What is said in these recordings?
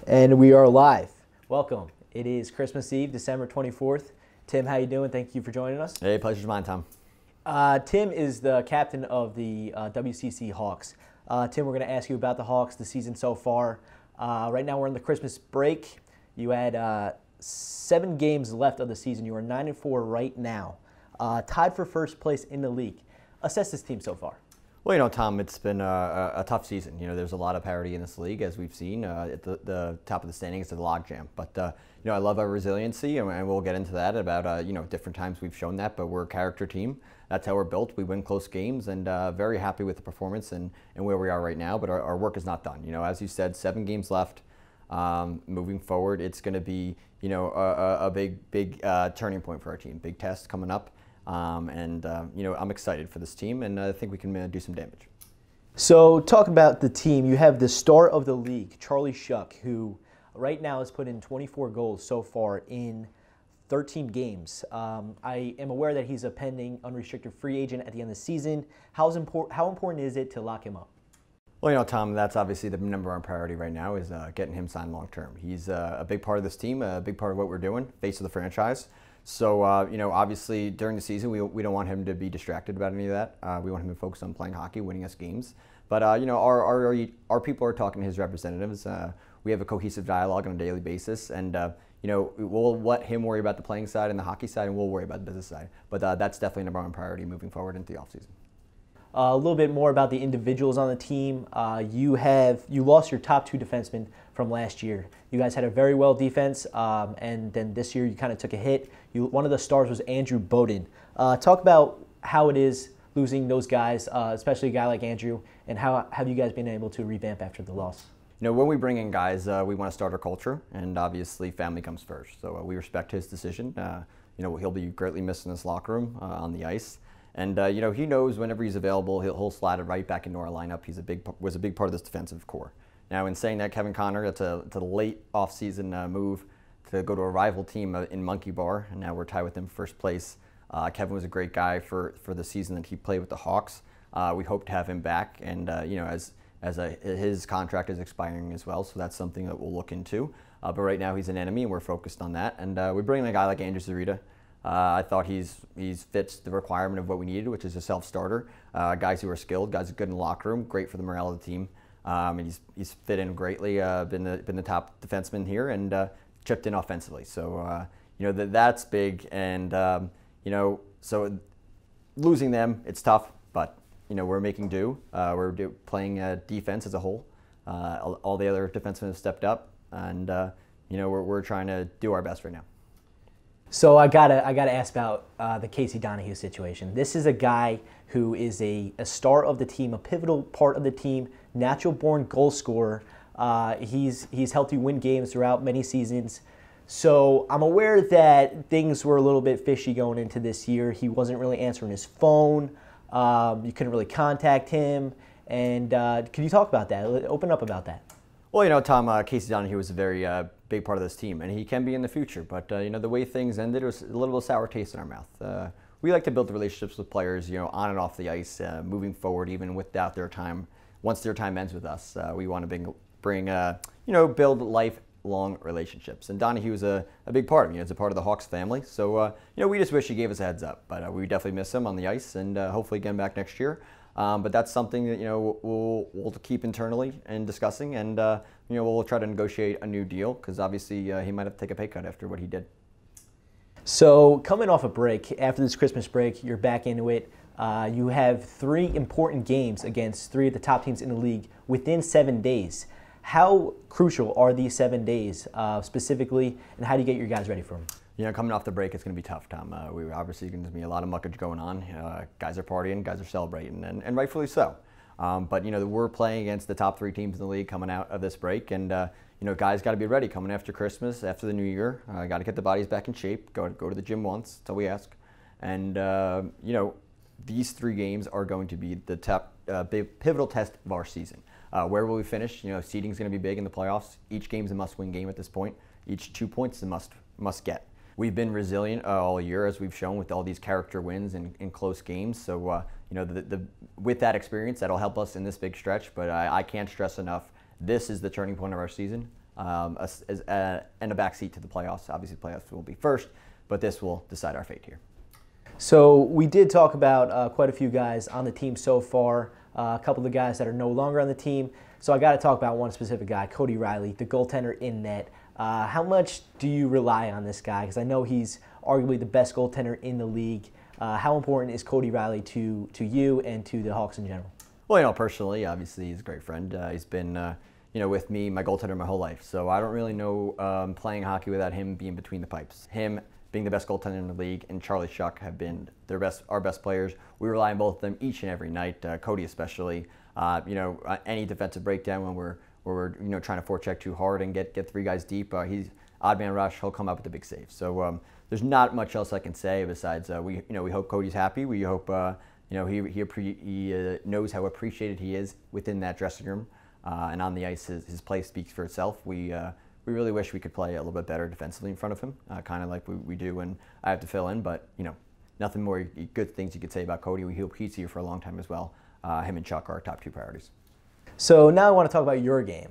And we are live. Welcome. It is Christmas Eve, December 24th. Tim, how you doing? Thank you for joining us. Hey, pleasure's mine, Tom. Tim is the captain of the WCC Hawks. Tim, we're going to ask you about the Hawks, the season so far. Right now we're in the Christmas break. You had 7 games left of the season. You are 9-4 right now, tied for first place in the league. Assess this team so far. Well, Tom, it's been a tough season. There's a lot of parity in this league, as we've seen. At the top of the standings, it's a logjam. But, I love our resiliency, and we'll get into that about, different times we've shown that. But we're a character team. That's how we're built. We win close games, and very happy with the performance and where we are right now. But our work is not done. As you said, 7 games left. Moving forward, it's going to be, a big turning point for our team. Big test coming up. I'm excited for this team, and I think we can do some damage. So talk about the team. You have the star of the league, Charlie Shuck, who right now has put in 24 goals so far in 13 games. I am aware that he's a pending unrestricted free agent at the end of the season. How important is it to lock him up? Well, Tom, that's obviously the number one priority right now is getting him signed long term. He's a big part of this team, a big part of what we're doing, face of the franchise. So, obviously during the season, we don't want him to be distracted about any of that. We want him to focus on playing hockey, winning us games. But, our people are talking to his representatives. We have a cohesive dialogue on a daily basis. And, we'll let him worry about the playing side and the hockey side, and we'll worry about the business side. But that's definitely number one priority moving forward into the offseason. A little bit more about the individuals on the team. You lost your top 2 defensemen from last year. You guys had a very well defense, and then this year you kind of took a hit. One of the stars was Andrew Bowden. Talk about how it is losing those guys, especially a guy like Andrew, and how have you guys been able to revamp after the loss? When we bring in guys, we want to start our culture, and obviously family comes first. So we respect his decision. He'll be greatly missed in this locker room on the ice. And he knows whenever he's available, he'll slide it right back into our lineup. He was a big part of this defensive core. Now, in saying that, Kevin Connor, it's a late offseason move to go to a rival team in Monkey Bar, and now we're tied with him for first place. Kevin was a great guy for the season that he played with the Hawks. We hope to have him back, and as his contract is expiring as well, so that's something that we'll look into. But right now he's an enemy, and we're focused on that. And we bring in a guy like Andrew Zarita. I thought he's fits the requirement of what we needed, which is a self-starter. Guys who are skilled, guys who are good in the locker room, great for the morale of the team. And he's fit in greatly, been the top defenseman here, and chipped in offensively. So that's big, and so losing them, it's tough, but we're making do. We're playing defense as a whole. All the other defensemen have stepped up, and we're trying to do our best right now. So I gotta ask about the Casey Donahue situation. This is a guy who is a star of the team, a pivotal part of the team, natural-born goal scorer. He's helped you win games throughout many seasons. So I'm aware that things were a little bit fishy going into this year. He wasn't really answering his phone. You couldn't really contact him. And can you talk about that? Open up about that. Well, Tom, Casey Donahue was a very big part of this team, and he can be in the future. But, the way things ended, it was a little bit of sour taste in our mouth. We like to build the relationships with players, on and off the ice, moving forward, even without their time. Once their time ends with us, we want to build lifelong relationships. And Donahue is a big part of it. It's a part of the Hawks family. So, we just wish he gave us a heads up. But we definitely miss him on the ice, and hopefully get him back next year. But that's something that we'll keep internally and discussing, and we'll try to negotiate a new deal, because obviously he might have to take a pay cut after what he did. So coming off a break, after this Christmas break, you're back into it. You have 3 important games against 3 of the top teams in the league within 7 days. How crucial are these 7 days specifically, and how do you get your guys ready for them? Coming off the break, it's going to be tough, Tom. We obviously going to be a lot of muckage going on. Guys are partying, guys are celebrating, and rightfully so. But we're playing against the top 3 teams in the league coming out of this break, and guys got to be ready coming after Christmas, after the New Year. Got to get the bodies back in shape. Go to the gym once, that's all we ask. And these 3 games are going to be the top big pivotal test of our season. Where will we finish? Seeding is going to be big in the playoffs. Each game is a must-win game at this point. Each 2 points is a must get. We've been resilient all year, as we've shown with all these character wins in close games. So, with that experience, that'll help us in this big stretch. But I can't stress enough, this is the turning point of our season. and a backseat to the playoffs. Obviously, playoffs will be first, but this will decide our fate here. So we did talk about quite a few guys on the team so far, a couple of the guys that are no longer on the team. So I got to talk about one specific guy, Cody Riley, the goaltender in net. How much do you rely on this guy? Because I know he's arguably the best goaltender in the league. How important is Cody Riley to you and to the Hawks in general? Well, personally, obviously he's a great friend. He's been with me, my goaltender, my whole life. So I don't really know playing hockey without him being between the pipes. Him being the best goaltender in the league, and Charlie Shuck have been our best players. We rely on both of them each and every night. Cody especially. Any defensive breakdown when we're trying to forecheck too hard and get three guys deep, he's odd man rush. He'll come up with the big save. So there's not much else I can say besides we hope Cody's happy. We hope he knows how appreciated he is within that dressing room, and on the ice his play speaks for itself. We really wish we could play a little bit better defensively in front of him, kind of like we do when I have to fill in. But nothing more good things you could say about Cody. We hope he's here for a long time as well. Him and Chuck are our top two priorities. So now I want to talk about your game.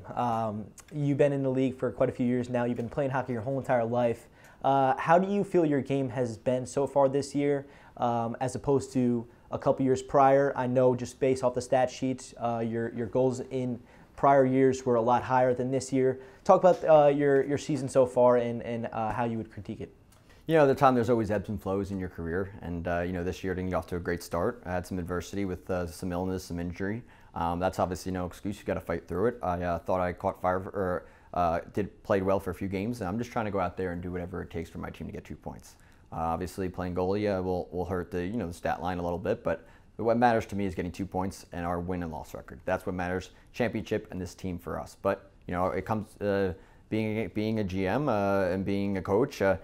You've been in the league for quite a few years now. You've been playing hockey your whole entire life. How do you feel your game has been so far this year as opposed to a couple years prior? I know just based off the stat sheets, your goals in prior years were a lot higher than this year. Talk about your season so far and how you would critique it. At the time there's always ebbs and flows in your career, and this year didn't get off to a great start. I had some adversity with some illness, some injury. That's obviously no excuse. You got to fight through it. I thought I caught fire or played well for a few games, and I'm just trying to go out there and do whatever it takes for my team to get 2 points. Obviously, playing goalie will hurt the the stat line a little bit, but what matters to me is getting 2 points and our win and loss record. That's what matters. Championship and this team for us. But it comes being a GM and being a coach. A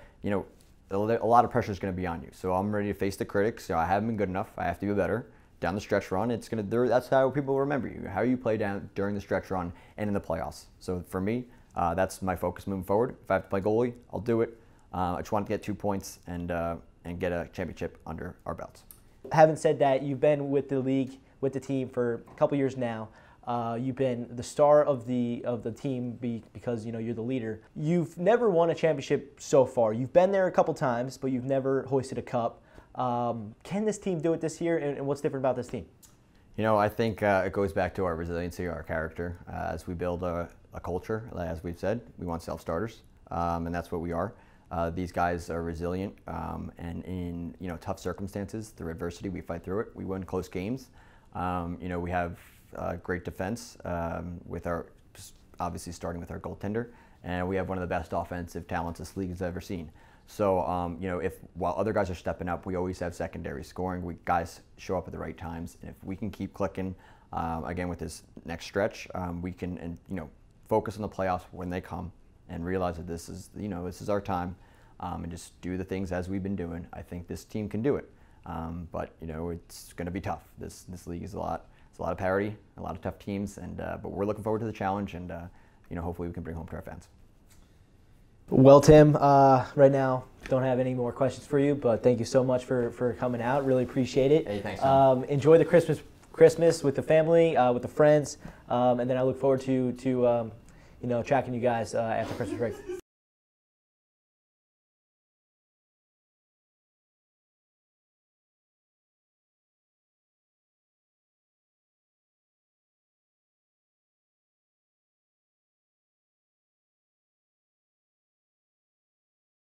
lot of pressure is going to be on you. So I'm ready to face the critics. I haven't been good enough. I have to do better. Down the stretch run, that's how people remember you. How you play during the stretch run and in the playoffs. So for me, that's my focus moving forward. If I have to play goalie, I'll do it. I just want to get 2 points and get a championship under our belts. Having said that, you've been with the league, with the team for a couple years now. You've been the star of the team because you're the leader. You've never won a championship so far. You've been there a couple times, but you've never hoisted a cup. Can this team do it this year, and what's different about this team? I think it goes back to our resiliency, our character. As we build a culture, as we've said, we want self-starters, and that's what we are. These guys are resilient, and in tough circumstances, through adversity, we fight through it. We win close games. We have great defense with obviously starting with our goaltender, and we have one of the best offensive talents this league has ever seen. So while other guys are stepping up, we always have secondary scoring. Guys show up at the right times, and if we can keep clicking again with this next stretch, we can focus on the playoffs when they come and realize that this is our time, and just do the things as we've been doing. I think this team can do it, but it's going to be tough. This league is a lot of parity, a lot of tough teams, and but we're looking forward to the challenge, and hopefully we can bring home to our fans. Well, Tim, right now don't have any more questions for you, but thank you so much for coming out. Really appreciate it. Hey, thanks. Enjoy the Christmas with the family, with the friends, and then I look forward to tracking you guys after Christmas break.